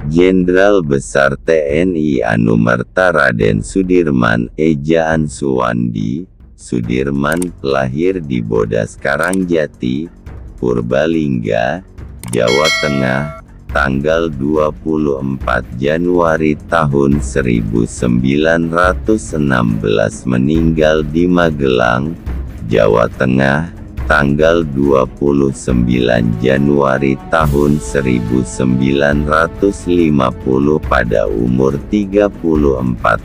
Jenderal Besar TNI Anumerta Raden Sudirman Ejaan Suwandi. Sudirman lahir di Bodas Karangjati, Purbalingga, Jawa Tengah, tanggal 24 Januari tahun 1916, meninggal di Magelang, Jawa Tengah, tanggal 29 Januari tahun 1950 pada umur 34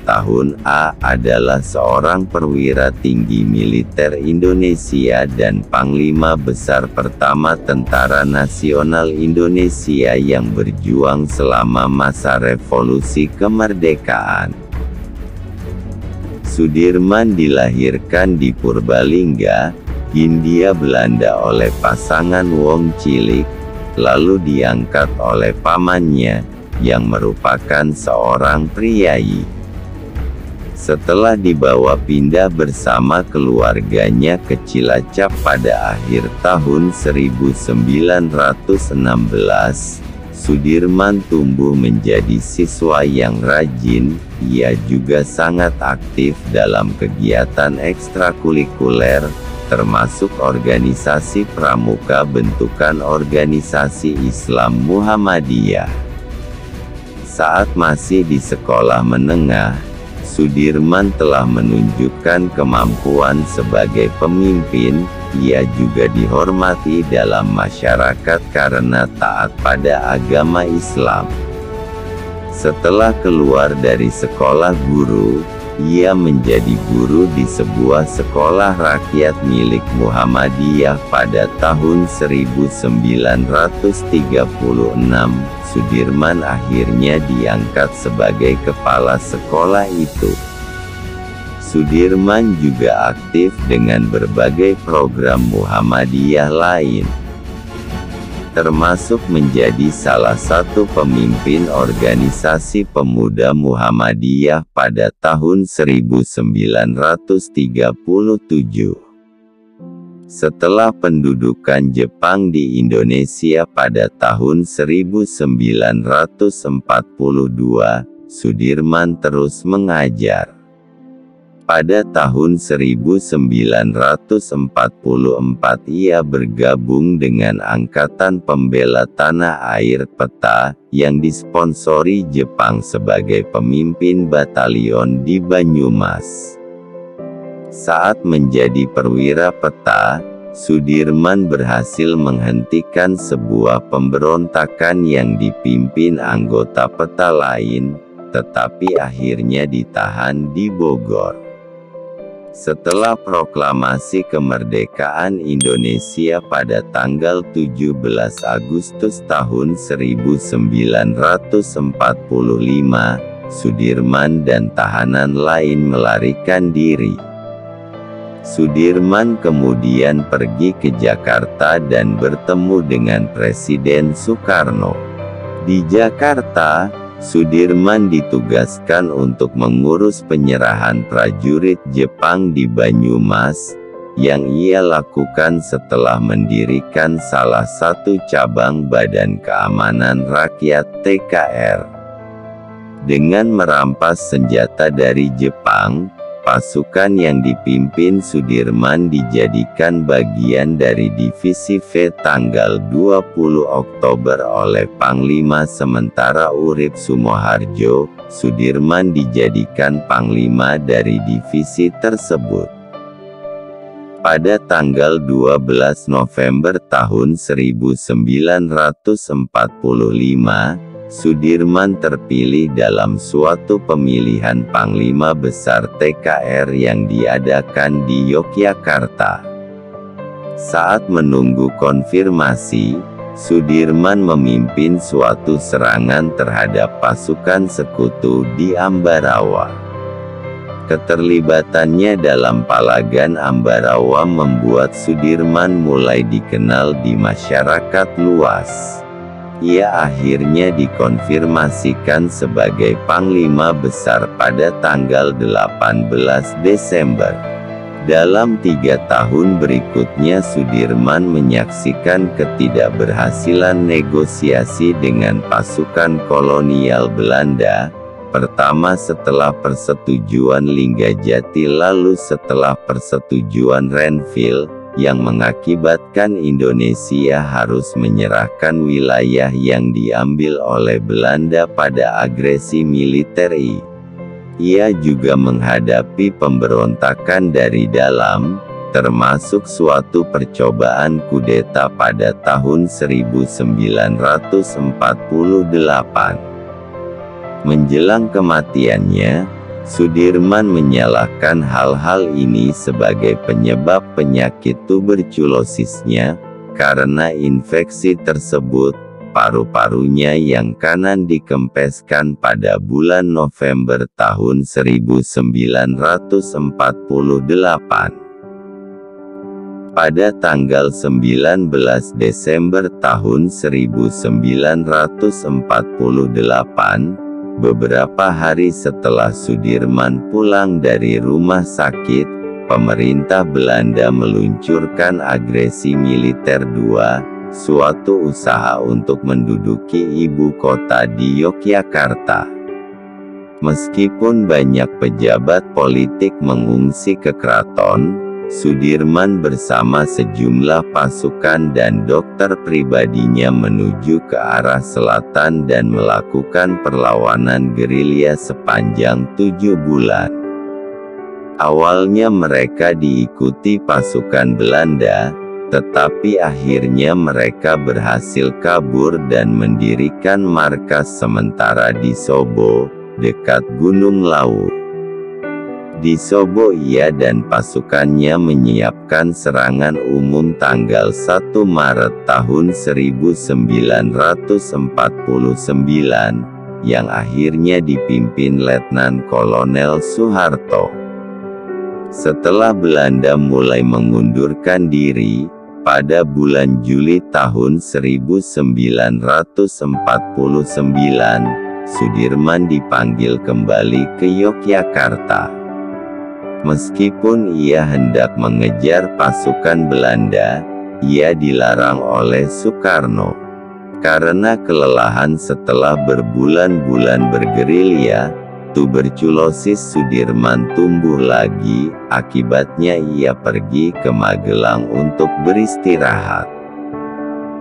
tahun. A adalah seorang perwira tinggi militer Indonesia dan Panglima Besar pertama Tentara Nasional Indonesia yang berjuang selama masa revolusi kemerdekaan. Sudirman dilahirkan di Purbalingga, Hindia Belanda oleh pasangan Wong Cilik, lalu diangkat oleh pamannya, yang merupakan seorang priyayi. Setelah dibawa pindah bersama keluarganya ke Cilacap pada akhir tahun 1916, Sudirman tumbuh menjadi siswa yang rajin. Ia juga sangat aktif dalam kegiatan ekstrakurikuler, termasuk organisasi pramuka bentukan organisasi Islam Muhammadiyah. Saat masih di sekolah menengah, Sudirman telah menunjukkan kemampuan sebagai pemimpin. Ia juga dihormati dalam masyarakat karena taat pada agama Islam. Setelah keluar dari sekolah guru, ia menjadi guru di sebuah sekolah rakyat milik Muhammadiyah pada tahun 1936. Sudirman akhirnya diangkat sebagai kepala sekolah itu. Sudirman juga aktif dengan berbagai program Muhammadiyah lain, termasuk menjadi salah satu pemimpin organisasi pemuda Muhammadiyah pada tahun 1937. Setelah pendudukan Jepang di Indonesia pada tahun 1942, Sudirman terus mengajar. Pada tahun 1944 ia bergabung dengan Angkatan Pembela Tanah Air PETA, yang disponsori Jepang sebagai pemimpin batalion di Banyumas. Saat menjadi perwira PETA, Sudirman berhasil menghentikan sebuah pemberontakan yang dipimpin anggota PETA lain, tetapi akhirnya ditahan di Bogor. Setelah proklamasi kemerdekaan Indonesia pada tanggal 17 Agustus tahun 1945, Sudirman dan tahanan lain melarikan diri. Sudirman kemudian pergi ke Jakarta dan bertemu dengan Presiden Soekarno. Di Jakarta, Sudirman ditugaskan untuk mengurus penyerahan prajurit Jepang di Banyumas, yang ia lakukan setelah mendirikan salah satu cabang Badan Keamanan Rakyat (TKR). Dengan merampas senjata dari Jepang, pasukan yang dipimpin Sudirman dijadikan bagian dari Divisi V tanggal 20 Oktober oleh Panglima sementara Urip Sumoharjo. Sudirman dijadikan Panglima dari divisi tersebut. Pada tanggal 12 November tahun 1945, Sudirman terpilih dalam suatu pemilihan Panglima Besar TKR yang diadakan di Yogyakarta. Saat menunggu konfirmasi, Sudirman memimpin suatu serangan terhadap pasukan sekutu di Ambarawa. Keterlibatannya dalam Palagan Ambarawa membuat Sudirman mulai dikenal di masyarakat luas. Ia akhirnya dikonfirmasikan sebagai Panglima Besar pada tanggal 18 Desember Dalam 3 tahun berikutnya Sudirman menyaksikan ketidakberhasilan negosiasi dengan pasukan kolonial Belanda, pertama setelah persetujuan Linggajati lalu setelah persetujuan Renville, yang mengakibatkan Indonesia harus menyerahkan wilayah yang diambil oleh Belanda pada agresi militer I. Ia juga menghadapi pemberontakan dari dalam, termasuk suatu percobaan kudeta pada tahun 1948. Menjelang kematiannya, Sudirman menyalahkan hal-hal ini sebagai penyebab penyakit tuberkulosisnya, karena infeksi tersebut, paru-parunya yang kanan dikempeskan pada bulan November tahun 1948. Pada tanggal 19 Desember tahun 1948, beberapa hari setelah Sudirman pulang dari rumah sakit, pemerintah Belanda meluncurkan agresi militer II, suatu usaha untuk menduduki ibu kota di Yogyakarta. Meskipun banyak pejabat politik mengungsi ke keraton, Sudirman bersama sejumlah pasukan dan dokter pribadinya menuju ke arah selatan dan melakukan perlawanan gerilya sepanjang 7 bulan. Awalnya mereka diikuti pasukan Belanda, tetapi akhirnya mereka berhasil kabur dan mendirikan markas sementara di Sobo, dekat Gunung Lawu. Di Sobo ia dan pasukannya menyiapkan serangan umum tanggal 1 Maret tahun 1949, yang akhirnya dipimpin Letnan Kolonel Soeharto. Setelah Belanda mulai mengundurkan diri, pada bulan Juli tahun 1949, Sudirman dipanggil kembali ke Yogyakarta. Meskipun ia hendak mengejar pasukan Belanda, ia dilarang oleh Soekarno. Karena kelelahan setelah berbulan-bulan bergerilya, tuberkulosis Sudirman tumbuh lagi, akibatnya ia pergi ke Magelang untuk beristirahat.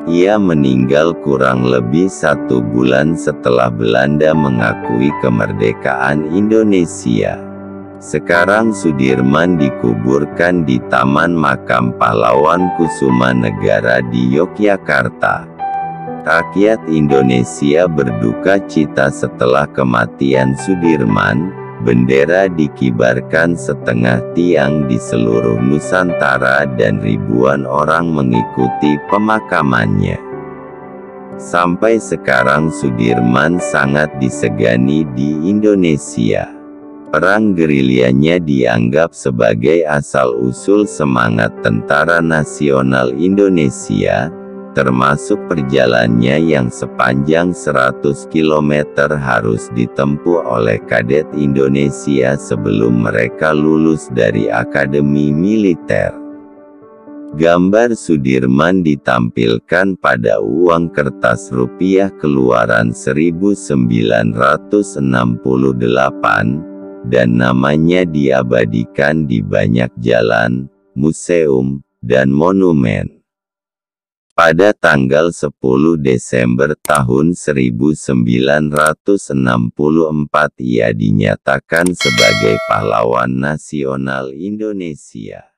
Ia meninggal kurang lebih 1 bulan setelah Belanda mengakui kemerdekaan Indonesia. Sekarang Sudirman dikuburkan di Taman Makam Pahlawan Kusumanegara di Yogyakarta. Rakyat Indonesia berduka cita setelah kematian Sudirman. Bendera dikibarkan setengah tiang di seluruh Nusantara dan ribuan orang mengikuti pemakamannya. Sampai sekarang Sudirman sangat disegani di Indonesia. Perang gerilyanya dianggap sebagai asal-usul semangat Tentara Nasional Indonesia, termasuk perjalanannya yang sepanjang 100 km harus ditempuh oleh kadet Indonesia sebelum mereka lulus dari Akademi Militer. Gambar Sudirman ditampilkan pada uang kertas rupiah keluaran 1968, dan namanya diabadikan di banyak jalan, museum, dan monumen. Pada tanggal 10 Desember tahun 1964 ia dinyatakan sebagai pahlawan nasional Indonesia.